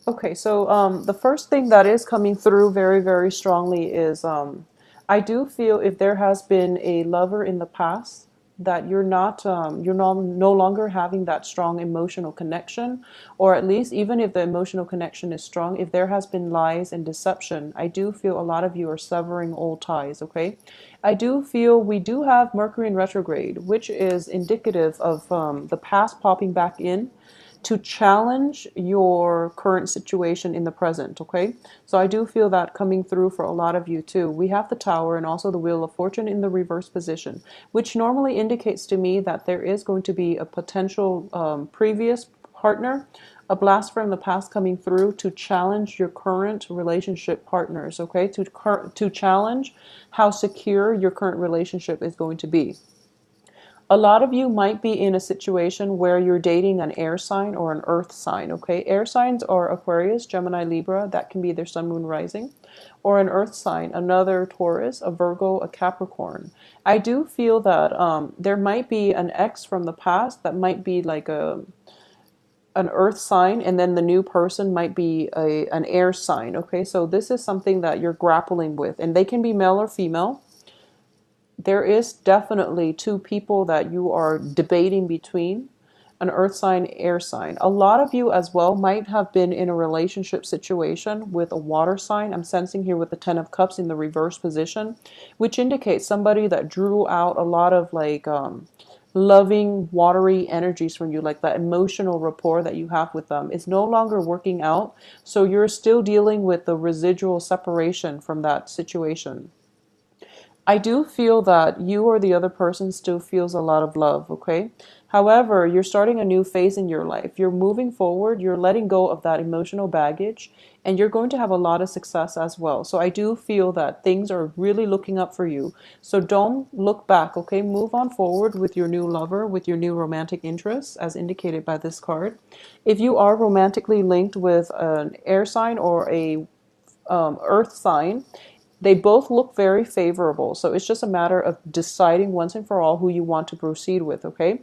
Okay, so the first thing that is coming through very, very strongly is I do feel if there has been a lover in the past that you're no longer having that strong emotional connection, or at least even if the emotional connection is strong, if there has been lies and deception, I do feel a lot of you are severing old ties, okay? I do feel we do have Mercury in retrograde, which is indicative of the past popping back in to challenge your current situation in the present, okay? So I do feel that coming through for a lot of you too. We have the Tower and also the Wheel of Fortune in the reverse position, which normally indicates to me that there is going to be a potential previous partner, a blast from the past coming through to challenge your current relationship partners, okay? To challenge how secure your current relationship is going to be. A lot of you might be in a situation where you're dating an air sign or an earth sign, okay? Air signs are Aquarius, Gemini, Libra, that can be their sun, moon, rising, or an earth sign, another Taurus, a Virgo, a Capricorn. I do feel that there might be an ex from the past that might be like an earth sign, and then the new person might be an air sign, okay? So this is something that you're grappling with, and they can be male or female. There is definitely two people that you are debating between, an earth sign, air sign. A lot of you as well might have been in a relationship situation with a water sign. I'm sensing here with the 10 of cups in the reverse position, which indicates somebody that drew out a lot of like loving watery energies from you, like that emotional rapport that you have with them is no longer working out. So you're still dealing with the residual separation from that situation. I do feel that you or the other person still feels a lot of love, okay? However, you're starting a new phase in your life. You're moving forward, you're letting go of that emotional baggage, and you're going to have a lot of success as well. So I do feel that things are really looking up for you. So don't look back, okay? Move on forward with your new lover, with your new romantic interests, as indicated by this card. If you are romantically linked with an air sign or a earth sign, they both look very favorable. So it's just a matter of deciding once and for all who you want to proceed with, okay?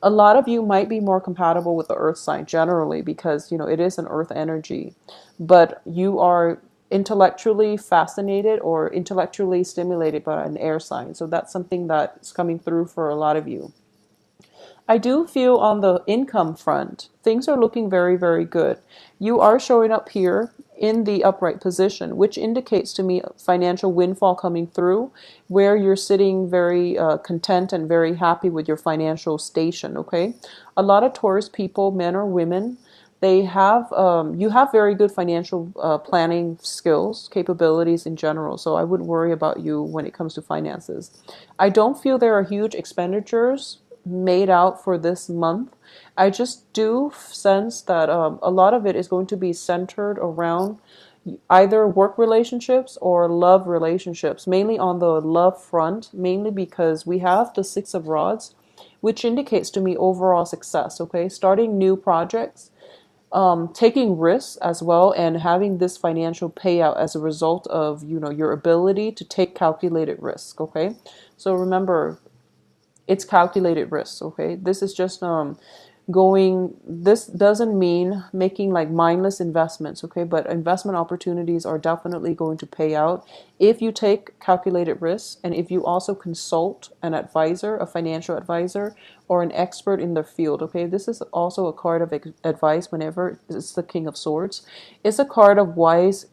A lot of you might be more compatible with the earth sign generally because, it is an earth energy, but you are intellectually fascinated or intellectually stimulated by an air sign. So that's something that's coming through for a lot of you. I do feel on the income front, things are looking very, very good. You are showing up here in the upright position, which indicates to me financial windfall coming through, where you're sitting very content and very happy with your financial station, okay? A lot of Taurus people, men or women, you have very good financial planning skills, capabilities in general. So I wouldn't worry about you when it comes to finances. I don't feel there are huge expenditures made out for this month. I just do sense that a lot of it is going to be centered around either work relationships or love relationships, mainly on the love front, mainly because we have the Six of Rods, which indicates to me overall success, okay? Starting new projects, taking risks as well, and having this financial payout as a result of, your ability to take calculated risk, okay? So remember, it's calculated risks, okay? This is just this doesn't mean making like mindless investments, okay? But investment opportunities are definitely going to pay out if you take calculated risks and if you also consult an advisor, a financial advisor, or an expert in the field, okay? This is also a card of advice whenever it's the King of Swords. It's a card of wise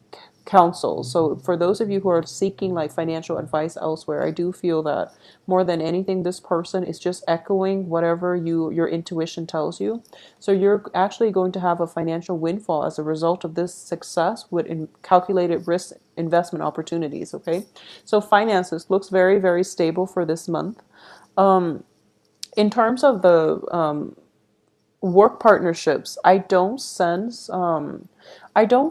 counsel. So for those of you who are seeking like financial advice elsewhere, I do feel that more than anything, this person is just echoing whatever your intuition tells you. So you're actually going to have a financial windfall as a result of this success with calculated risk investment opportunities, okay? So finances looks very, very stable for this month. In terms of the work partnerships, I don't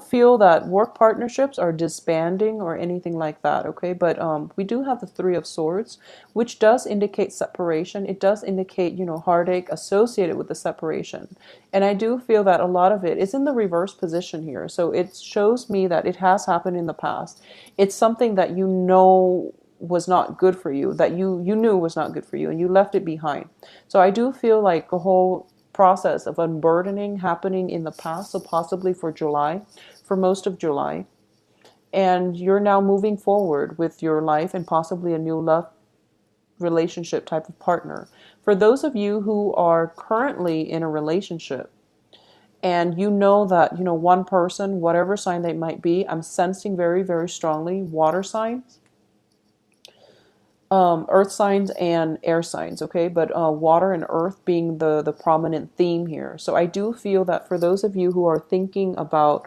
feel that work partnerships are disbanding or anything like that, okay? But we do have the Three of Swords, which does indicate separation. It does indicate, heartache associated with the separation. And I do feel that a lot of it is in the reverse position here. So it shows me that it has happened in the past. It's something that was not good for you, that you knew was not good for you, and you left it behind. So I do feel like the whole process of unburdening happening in the past, so possibly for July, for most of July. And you're now moving forward with your life and possibly a new love relationship type of partner. For those of you who are currently in a relationship, and you know that, one person, whatever sign they might be, I'm sensing very, very strongly water signs, earth signs and air signs, okay? But water and earth being the prominent theme here. So I do feel that for those of you who are thinking about,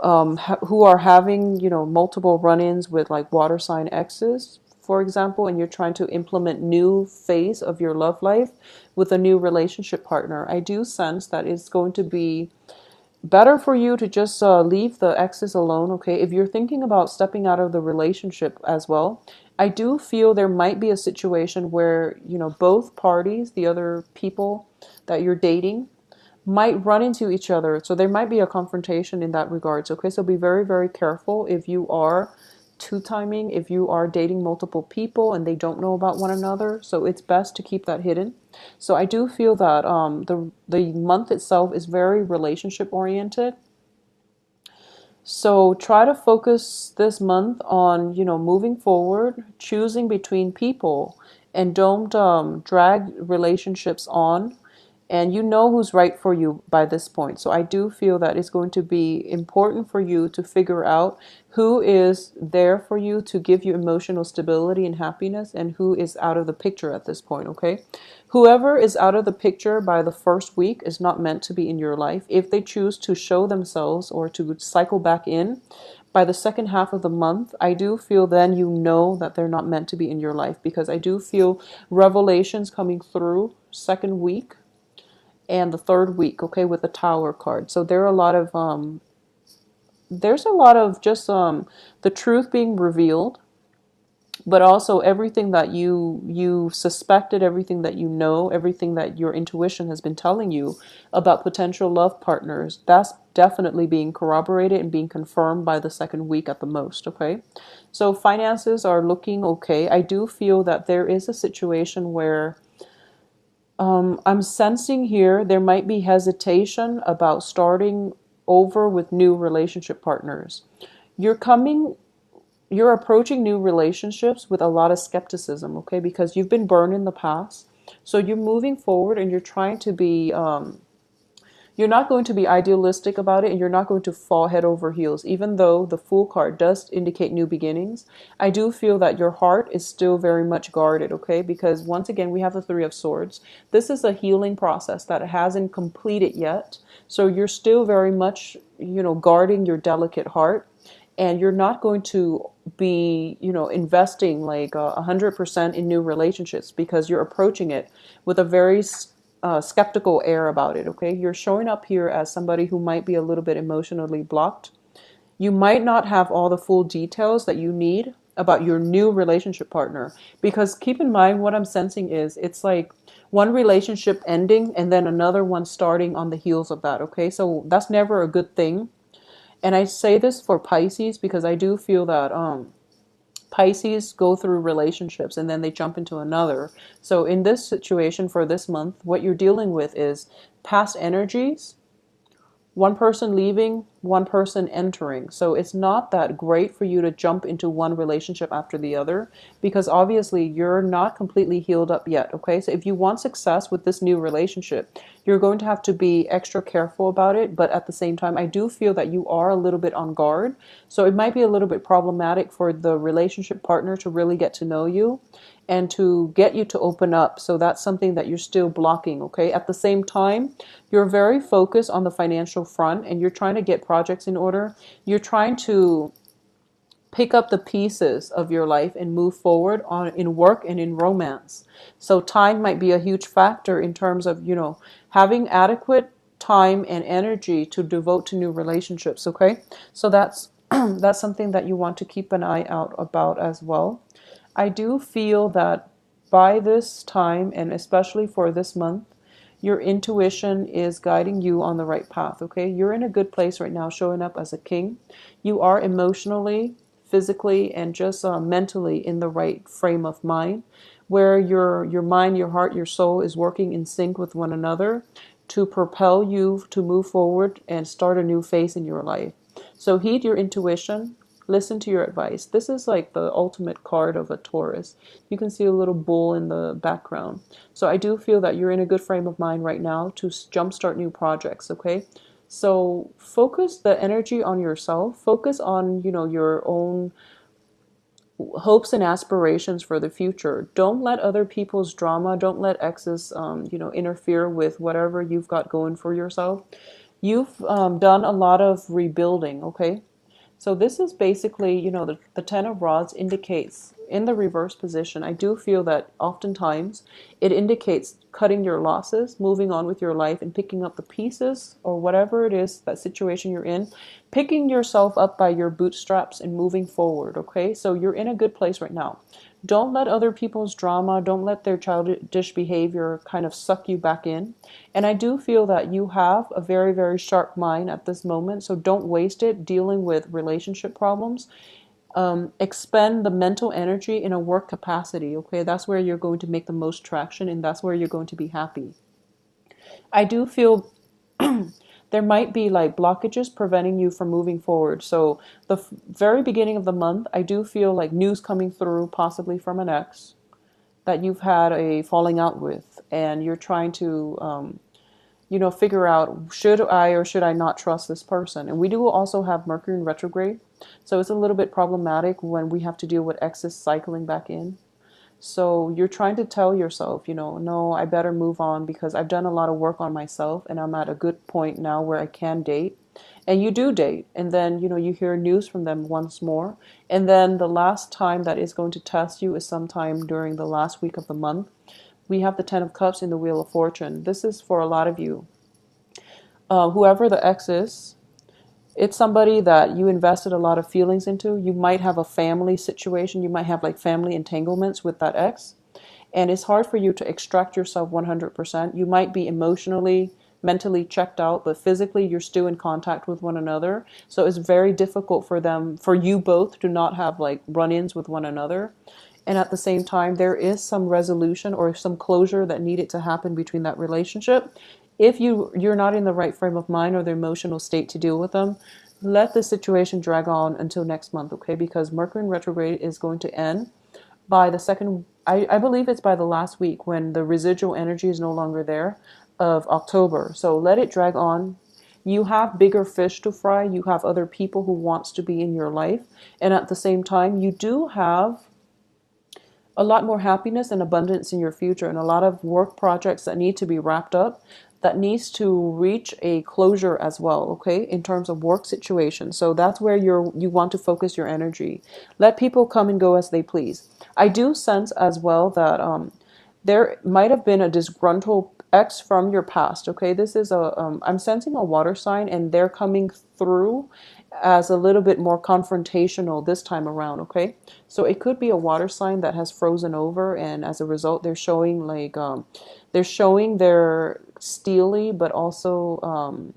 who are having, multiple run-ins with like water sign exes, for example, and you're trying to implement new phase of your love life with a new relationship partner, I do sense that it's going to be better for you to just leave the exes alone, okay? If you're thinking about stepping out of the relationship as well, I do feel there might be a situation where, both parties, the other people that you're dating, might run into each other. So there might be a confrontation in that regards, okay? So be very, very careful if you are two-timing, if you are dating multiple people and they don't know about one another. So it's best to keep that hidden. So I do feel that the month itself is very relationship oriented. So try to focus this month on, moving forward, choosing between people, and don't drag relationships on. And you know who's right for you by this point. So I do feel that it's going to be important for you to figure out who is there for you to give you emotional stability and happiness, and who is out of the picture at this point, okay? Whoever is out of the picture by the first week is not meant to be in your life. If they choose to show themselves or to cycle back in by the second half of the month, I do feel then you know that they're not meant to be in your life, because I do feel revelations coming through second week and the third week, okay, with the Tower card. So there are a lot of there's a lot of just the truth being revealed, but also everything that you suspected, everything that you know, everything that your intuition has been telling you about potential love partners, that's definitely being corroborated and being confirmed by the second week at the most, okay? So finances are looking okay. I do feel that there is a situation where I'm sensing here there might be hesitation about starting over with new relationship partners. You're coming, you're approaching new relationships with a lot of skepticism, okay? Because you've been burned in the past. So you're moving forward and you're trying to be you're not going to be idealistic about it, and you're not going to fall head over heels. Even though the Fool card does indicate new beginnings, I do feel that your heart is still very much guarded, okay? Because once again, we have the Three of Swords. This is a healing process that hasn't completed yet. So you're still very much, guarding your delicate heart. And you're not going to be, investing like 100% in new relationships, because you're approaching it with a very skeptical air about it, okay? You're showing up here as somebody who might be a little bit emotionally blocked. You might not have all the full details that you need about your new relationship partner, because keep in mind what I'm sensing is it's like one relationship ending and then another one starting on the heels of that, okay? So that's never a good thing. And I say this for Pisces because I do feel that Pisces go through relationships and then they jump into another. So in this situation for this month, what you're dealing with is past energies, one person leaving, one person entering. So it's not that great for you to jump into one relationship after the other, because obviously you're not completely healed up yet, okay? So if you want success with this new relationship, you're going to have to be extra careful about it. But at the same time, I do feel that you are a little bit on guard. So it might be a little bit problematic for the relationship partner to really get to know you and to get you to open up. So that's something that you're still blocking, okay? At the same time, you're very focused on the financial front and you're trying to get projects in order. You're trying to pick up the pieces of your life and move forward on in work and in romance. So time might be a huge factor in terms of, having adequate time and energy to devote to new relationships, okay? So that's that's something that you want to keep an eye out about as well. I do feel that by this time, and especially for this month, your intuition is guiding you on the right path, okay? You're in a good place right now, showing up as a king. You are emotionally, physically, and just mentally in the right frame of mind, where your mind, your heart, your soul is working in sync with one another. to propel you to move forward and start a new phase in your life. So heed your intuition, listen to your advice. This is like the ultimate card of a Taurus. You can see a little bull in the background. So I do feel that you're in a good frame of mind right now to jumpstart new projects, okay? So focus the energy on yourself. Focus on, your own hopes and aspirations for the future. Don't let other people's drama, don't let exes, interfere with whatever you've got going for yourself. You've done a lot of rebuilding, okay? So this is basically, the Ten of Rods indicates in the reverse position. I do feel that oftentimes it indicates cutting your losses, moving on with your life, and picking up the pieces or whatever it is, that situation you're in, picking yourself up by your bootstraps and moving forward, okay? So you're in a good place right now. Don't let other people's drama, don't let their childish behavior kind of suck you back in. And I do feel that you have a very, very sharp mind at this moment, so don't waste it dealing with relationship problems. Expend the mental energy in a work capacity, okay? That's where you're going to make the most traction, and that's where you're going to be happy. I do feel there might be like blockages preventing you from moving forward. So the very beginning of the month, I do feel like news coming through, possibly from an ex that you've had a falling out with, and you're trying to, figure out, should I or should I not trust this person? And we do also have Mercury in retrograde, so it's a little bit problematic when we have to deal with exes cycling back in. So you're trying to tell yourself, no, I better move on because I've done a lot of work on myself and I'm at a good point now where I can date. And you do date, and then, you hear news from them once more. And then the last time that is going to test you is sometime during the last week of the month. We have the Ten of Cups in the Wheel of Fortune. This is for a lot of you. Whoever the ex is, it's somebody that you invested a lot of feelings into. You might have a family situation. You might have like family entanglements with that ex. And it's hard for you to extract yourself 100%. You might be emotionally, mentally checked out, but physically you're still in contact with one another. So it's very difficult for you both to not have like run-ins with one another. And at the same time, there is some resolution or some closure that needed to happen between that relationship. If you're not in the right frame of mind or the emotional state to deal with them, let the situation drag on until next month, okay? Because Mercury in retrograde is going to end by the second, I believe it's by the last week when the residual energy is no longer there of October. So let it drag on. You have bigger fish to fry. You have other people who wants to be in your life. And at the same time, you do have a lot more happiness and abundance in your future, and a lot of work projects that need to be wrapped up, that needs to reach a closure as well, okay, in terms of work situations. So that's where you want to focus your energy. Let people come and go as they please. I do sense as well that there might have been a disgruntled ex from your past, okay? This is I'm sensing a water sign, and they're coming through as a little bit more confrontational this time around, okay? So it could be a water sign that has frozen over, and as a result, they're showing like they're showing their steely, but also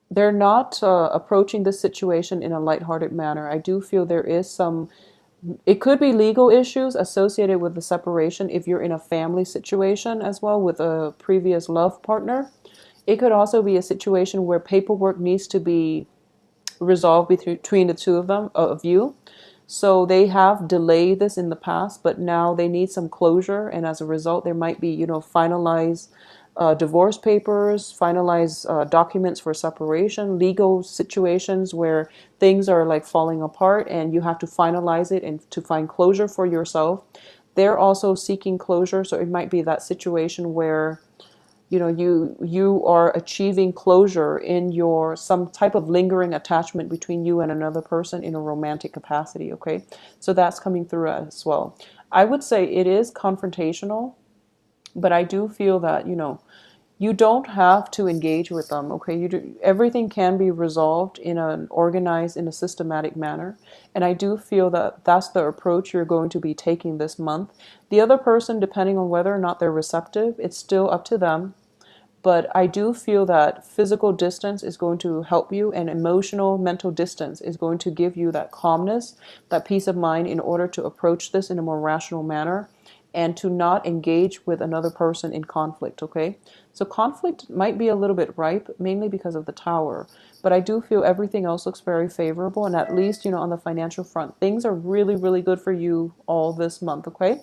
they're not approaching this situation in a lighthearted manner. I do feel there is some. It could be legal issues associated with the separation if you're in a family situation as well with a previous love partner. It could also be a situation where paperwork needs to be resolved between the two of them, of you. So they have delayed this in the past, but now they need some closure, and as a result, there might be, finalized divorce papers, finalize documents for separation, legal situations where things are like falling apart and you have to finalize it and to find closure for yourself. They're also seeking closure, so it might be that situation where you are achieving closure in your some type of lingering attachment between you and another person in a romantic capacity, okay? So that's coming through as well. I would say it is confrontational, but I do feel that, you don't have to engage with them, okay? Everything can be resolved in an organized, in a systematic manner. And I do feel that that's the approach you're going to be taking this month. The other person, depending on whether or not they're receptive, it's still up to them. But I do feel that physical distance is going to help you, and emotional, mental distance is going to give you that calmness, that peace of mind in order to approach this in a more rational manner and to not engage with another person in conflict, okay? So conflict might be a little bit ripe, mainly because of the Tower. But I do feel everything else looks very favorable. And at least, on the financial front, things are really, really good for you all this month, okay?